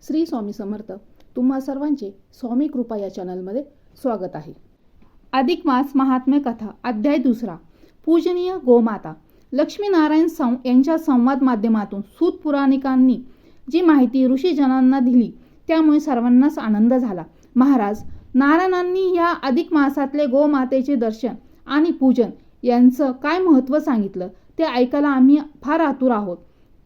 श्री स्वामी समर्थ. तुम्हा सर्वांचे स्वामी कृपा या चॅनलमध्ये स्वागत आहे. अधिक मास महात्म्य कथा अध्याय 2. पूजनीय गोमाता. लक्ष्मीनारायण यांच्या संवाद माध्यमातून सूत पुराणिकांनी जी माहिती ऋषीजनांना दिली त्यामुळे सर्वांनाच आनंद झाला. महाराज नारायणांनी या अधिक मासातले गोमातेचे दर्शन आणि पूजन यांचं काय महत्त्व सांगितलं ते ऐकायला आम्ही फार आतुर आहोत.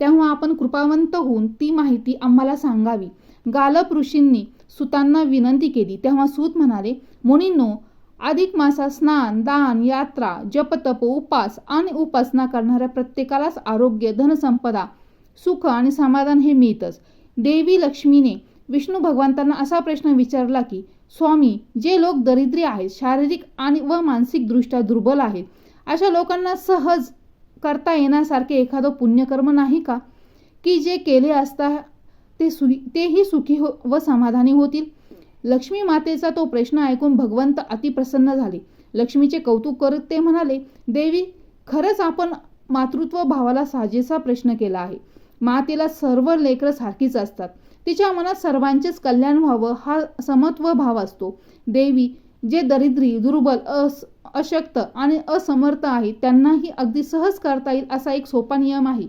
तेव्हा आपण कृपावंत होऊन ती माहिती आम्हाला सांगावी. गालप ऋषींनी सुतांना विनंती केली तेव्हा सूत म्हणाले, मुनींनो, अधिक मासात स्नान, दान, यात्रा, जपतप, उपास आणि उपासना करणाऱ्या प्रत्येकालाच आरोग्य, धनसंपदा, सुख आणि समाधान हे मिळतंच. देवी लक्ष्मीने विष्णू भगवंतांना असा प्रश्न विचारला की, स्वामी, जे लोक दरिद्री आहेत, शारीरिक आणि व मानसिक दृष्ट्या दुर्बल आहेत, अशा लोकांना सहज करता येण्यासारखे एखादं पुण्यकर्म नाही का, की जे केले असता तेही सुखी व समाधानी होतील? लक्ष्मी मातेचा तो प्रश्न ऐकून भगवंत अतिप्रसन्न झाले. लक्ष्मीचे कौतुक करत ते म्हणाले, देवी, खरंच आपण मातृत्व भावाला साजेसा प्रश्न केला आहे. मातेला सर्व लेकरं सारखीच असतात. तिच्या मनात सर्वांचेच कल्याण व्हावं हा समत्व भाव असतो. देवी, जे दरिद्री, दुर्बल, अशक्त आणि असमर्थ आहेत त्यांनाही अगदी सहज करता येईल असा एक सोपा नियम आहे.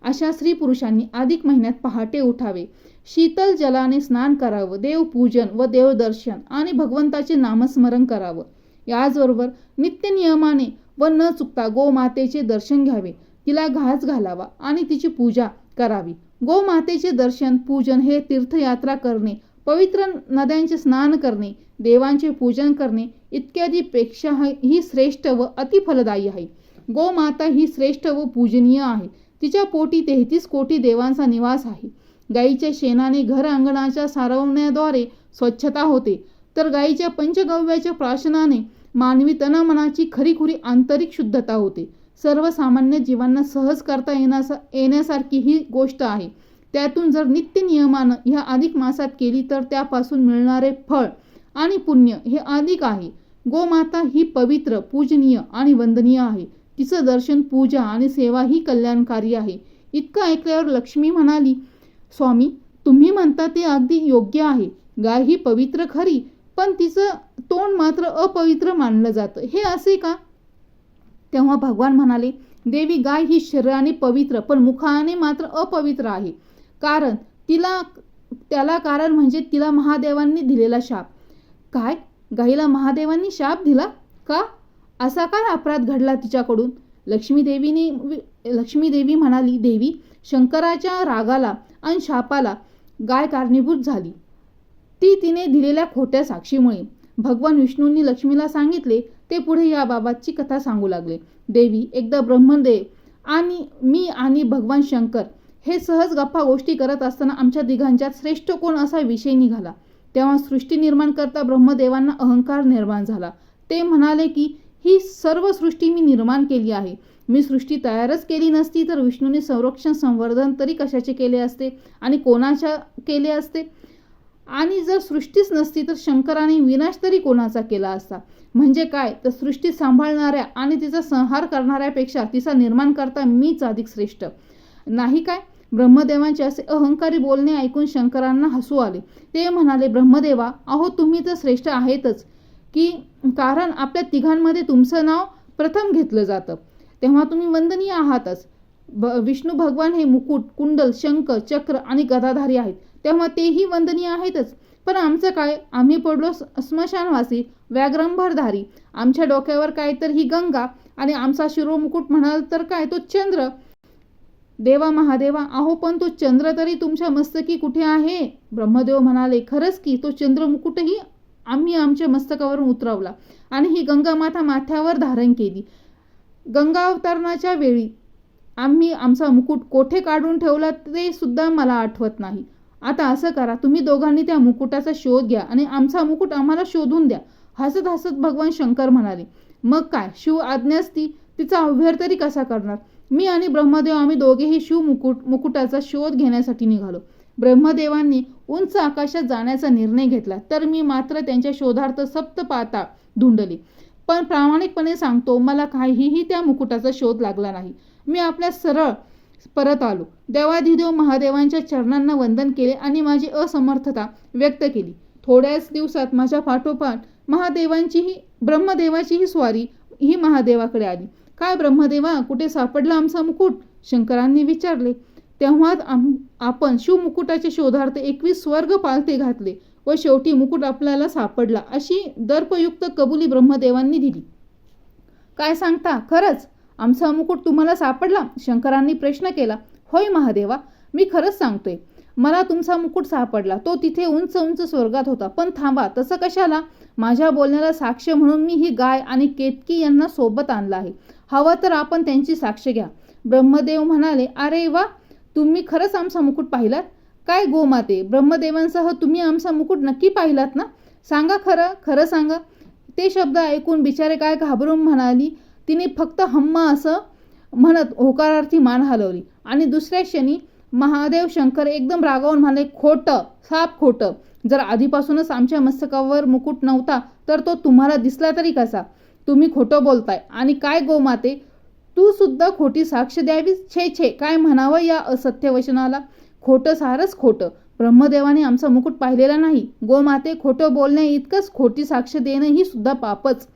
अशा स्त्री पुरुषांनी अधिक महिन्यात पहाटे उठावे, शीतल जलाने स्नान करावं, देवपूजन व देवदर्शन आणि भगवंताचे नामस्मरण करावं. याचबरोबर नित्य नियमाने व न चुकता गोमातेचे दर्शन घ्यावे, तिला घास घालावा आणि तिची पूजा करावी. गोमातेचे दर्शन, पूजन हे तीर्थयात्रा करणे, पवित्र नद्यांचे स्नान करणे, देवांचे पूजन करणे इत्यादीपेक्षा ही श्रेष्ठ व अतिफलदायी आहे. गोमाता ही श्रेष्ठ व पूजनीय आहे. तिच्या पोटी 33 कोटी देवांचा निवास आहे. गाईच्या शेणाने घर अंगणाच्या सारवण्याद्वारे स्वच्छता होते, तर गाईच्या पंचगव्याच्या प्राशनाने मानवी तनामनाची खरीखुरी आंतरिक शुद्धता होते. सर्वसामान्य जीवांना सहज करता येण्यासारखी ही गोष्ट आहे. त्यातून जर नित्य नियमानं ह्या अधिक मासात केली तर त्यापासून मिळणारे फळ आणि पुण्य हे अधिक आहे. गोमाता ही पवित्र, पूजनीय आणि वंदनीय आहे. तिचं दर्शन, पूजा आणि सेवा ही कल्याणकारी आहे. इतकं ऐकल्यावर लक्ष्मी म्हणाली, स्वामी, तुम्ही म्हणता ते अगदी योग्य आहे. गाय ही पवित्र खरी, पण तिचं तोंड मात्र अपवित्र मानलं जातं, हे असे का? तेव्हा भगवान म्हणाले, देवी, गाय ही शरीराने पवित्र पण मुखाने मात्र अपवित्र आहे. कारण म्हणजे तिला महादेवांनी दिलेला शाप. काय? गाईला महादेवांनी शाप दिला का? असा काय अपराध घडला तिच्याकडून? लक्ष्मी देवी म्हणाली, देवी, शंकराच्या रागाला आणि शापाला गाय कारणीभूत झाली, ती तिने दिलेल्या खोट्या साक्षीमुळे. भगवान विष्णूंनी लक्ष्मीला सांगितले ते पुढे याबाबतची कथा सांगू लागले. देवी, एकदा ब्रह्मदेव आणि मी आणि भगवान शंकर हे सहज गप्पा गोष्टी करत असताना आमच्या तिघांच्यात श्रेष्ठ कोण असा विषय निघाला. तेव्हा सृष्टी निर्माण करता ब्रह्मदेवांना अहंकार निर्माण झाला. ते म्हणाले की, ही सर्व सृष्टी मी निर्माण केली आहे. मी सृष्टी तयारच केली नसती तर विष्णूने संरक्षण संवर्धन तरी कशाचे केले असते आणि कोणाच्या केले असते? आणि जर सृष्टीच नसती तर शंकराने विनाश तरी कोणाचा केला असता? म्हणजे काय, तर सृष्टी सांभाळणाऱ्या आणि तिचा संहार करणाऱ्यापेक्षा तिचा निर्माण करता मीच अधिक श्रेष्ठ नाही काय? ब्रह्मदेवांचे असे अहंकारी बोलणे ऐकून शंकरांना हसू आले. ते म्हणाले, ब्रह्मदेवा, अहो, तुम्ही तर श्रेष्ठ आहेतच की, कारण आपल्या तिघांमध्ये तुमचं नाव प्रथम घेतलं जातं, तेव्हा तुम्ही वंदनीय आहातच. विष्णू भगवान हे मुकुट, कुंडल, शंख, चक्र आणि गदाधारी आहेत, तेव्हा तेही वंदनीय आहेतच. पण आमचं काय? आम्ही पडलो स्मशानवासी, व्याघ्रंभरधारी. आमच्या डोक्यावर काय तर ही गंगा आणि आमचा शिरोमुकुट म्हणाल तर काय तो चंद्र. देवा महादेवा, अहो, पण तो चंद्र तरी तुमच्या मस्तकी कुठे आहे? ब्रह्मदेव म्हणाले, खरंच की, तो चंद्रमुकुटही आम्ही आमच्या मस्तकावरून उतरवला आणि ही गंगा माता माथ्यावर धारण केली. गंगा अवतरणाच्या वेळी आम्ही आमचा मुकुट कोठे काढून ठेवला ते सुद्धा मला आठवत नाही. आता असं करा, तुम्ही दोघांनी त्या मुकुटाचा शोध घ्या आणि आमचा मुकुट आम्हाला शोधून द्या. हसत हसत भगवान शंकर म्हणाले, मग काय, शिव आज्ञाच ती, तिचा अव्हेर तरी कसा करणार? मी आणि ब्रह्मदेव आम्ही दोघेही मुकुटाचा शोध घेण्यासाठी निघालो. ब्रह्मदेवांनी उंच आकाशात जाण्याचा निर्णय घेतला, तर मी मात्र त्यांच्या शोधार्थ सप्तपाताळ धुंडले. पण प्रामाणिकपणे सांगतो, मला काहीही त्या मुकुटाचा शोध लागला नाही. मी आपल्या सरळ परत आलो. देवाधिदेव महादेवांच्या चरणांना वंदन केले आणि माझी असमर्थता व्यक्त केली. थोड्याच दिवसात माझ्या पाठोपाठ ब्रह्मदेवाचीही स्वारी ही महादेवाकडे आली. काय ब्रह्मदेवा, कुठे सापडला आमचा मुकुट? शंकरांनी विचारले. तेव्हाच आपण शिवमुकुटाच्या शोधार्थ 21 स्वर्ग पालथे घातले व शेवटी मुकुट आपल्याला सापडला, अशी दर्पयुक्त कबुली ब्रह्मदेवांनी दिली. काय सांगता, खरंच आमचा मुकुट तुम्हाला सापडला? शंकरांनी प्रश्न केला. होय महादेवा, मी खरंच सांगतोय. मला तुमचा मुकुट सापडला. तो तिथे उंच उंच स्वर्गात होता. पण थांबा, तसं कशाला? माझ्या बोलण्याला साक्ष म्हणून मी ही गाय आणि केतकी यांना सोबत आणलं आहे. हवं तर आपण त्यांची साक्ष घ्या. ब्रह्मदेव म्हणाले. अरे वा, तुम्ही खरंच आमचा मुकुट पाहिलात? काय गोमाते, ब्रह्मदेवांसह तुम्ही आमचा मुकुट नक्की पाहिलात ना? सांगा, खरं सांगा. ते शब्द ऐकून बिचारे काय घाबरून म्हणाली. तिने फक्त हम्मा असं म्हणत होकारार्थी मान हलवली आणि दुसऱ्या क्षणी महादेव शंकर एकदम रागावून म्हणाले. खोटं, साप खोटं. जर आधीपासूनच आमच्या मस्तकावर मुकुट नव्हता तर तो तुम्हाला दिसला तरी कसा? तुम्ही खोटं बोलताय. आणि काय गोमाते, तू सुद्धा खोटी साक्ष द्यावी? छे छे, काय म्हणावं या असत्य वचनाला? खोटं, सारच खोटं. ब्रह्मदेवाने आमचा मुकुट पाहिलेला नाही. गोमाते, खोटं बोलण्या इतकंच खोटी साक्ष देणं ही सुद्धा पापच.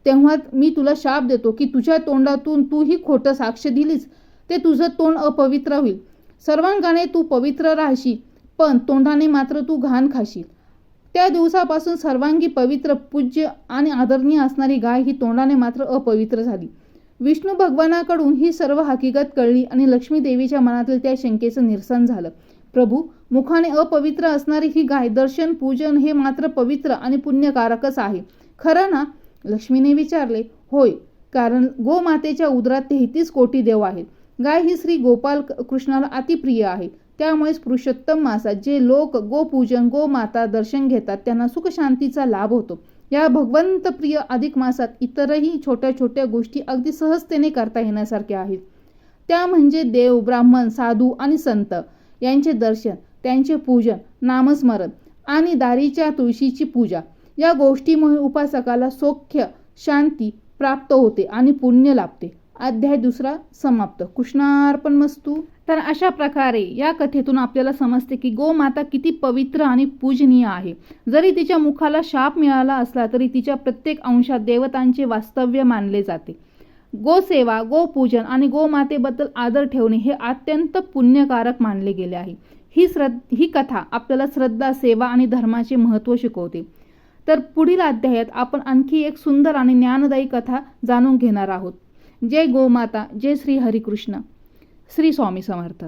तेव्हा मी तुला शाप देतो की तुझ्या तोंडातून तू ही खोटं साक्ष दिलीस ते तुझं तोंड अपवित्र होईल. सर्वांगाने तू पवित्र राहशील, पण तोंडाने मात्र तू घाण खाशील. त्या दिवसापासून सर्वांगी पवित्र, पूज्य आणि आदरणीय असणारी गाय ही तोंडाने मात्र अपवित्र झाली. विष्णू भगवानाकडून ही सर्व हकीकत कळली आणि लक्ष्मी देवीच्या मनातील त्या शंकेचं निरसन झालं. प्रभू, मुखाने अपवित्र असणारी ही गाय दर्शन पूजन हे मात्र पवित्र आणि पुण्यकारकच आहे, खरं ना? लक्ष्मीने विचारले. होय, कारण गोमातेच्या उदरात 33 कोटी देव आहेत. गाय ही श्री गोपाल कृष्णाला अतिप्रिय आहे. त्यामुळेच पुरुषोत्तम मासात जे लोक गोपूजन, गोमाता दर्शन घेतात त्यांना सुख शांतीचा लाभ होतो. या भगवंत प्रिय अधिक मासात इतरही छोट्या छोट्या गोष्टी अगदी सहजतेने करता येण्यासारख्या आहेत. त्या म्हणजे देव, ब्राह्मण, साधू आणि संत यांचे दर्शन, त्यांचे पूजन, नामस्मरण आणि दारीच्या तुळशीची पूजा. या गोष्टीमुळे उपासकाला सौख्य, शांती प्राप्त होते आणि पुण्य लाभते. अध्याय 2 समाप्त. कृष्णार्पणमस्तु. तर अशा प्रकारे या कथेतून आपल्याला समजते की गोमाता किती पवित्र आणि पूजनीय आहे. जरी तिच्या मुखाला शाप मिळाला असला तरी तिच्या प्रत्येक अंशात देवतांचे वास्तव्य मानले जाते. गोसेवा, गोपूजन आणि गोमातेबद्दल आदर ठेवणे हे अत्यंत पुण्यकारक मानले गेले आहे. ही कथा आपल्याला श्रद्धा, सेवा आणि धर्माचे महत्त्व शिकवते. तर पुढील अध्यायात आपण आणखी एक सुंदर आणि ज्ञानदायी कथा जाणून घेणार आहोत. जय गोमाता, जय श्री हरिकृष्ण. श्री स्वामी समर्थ.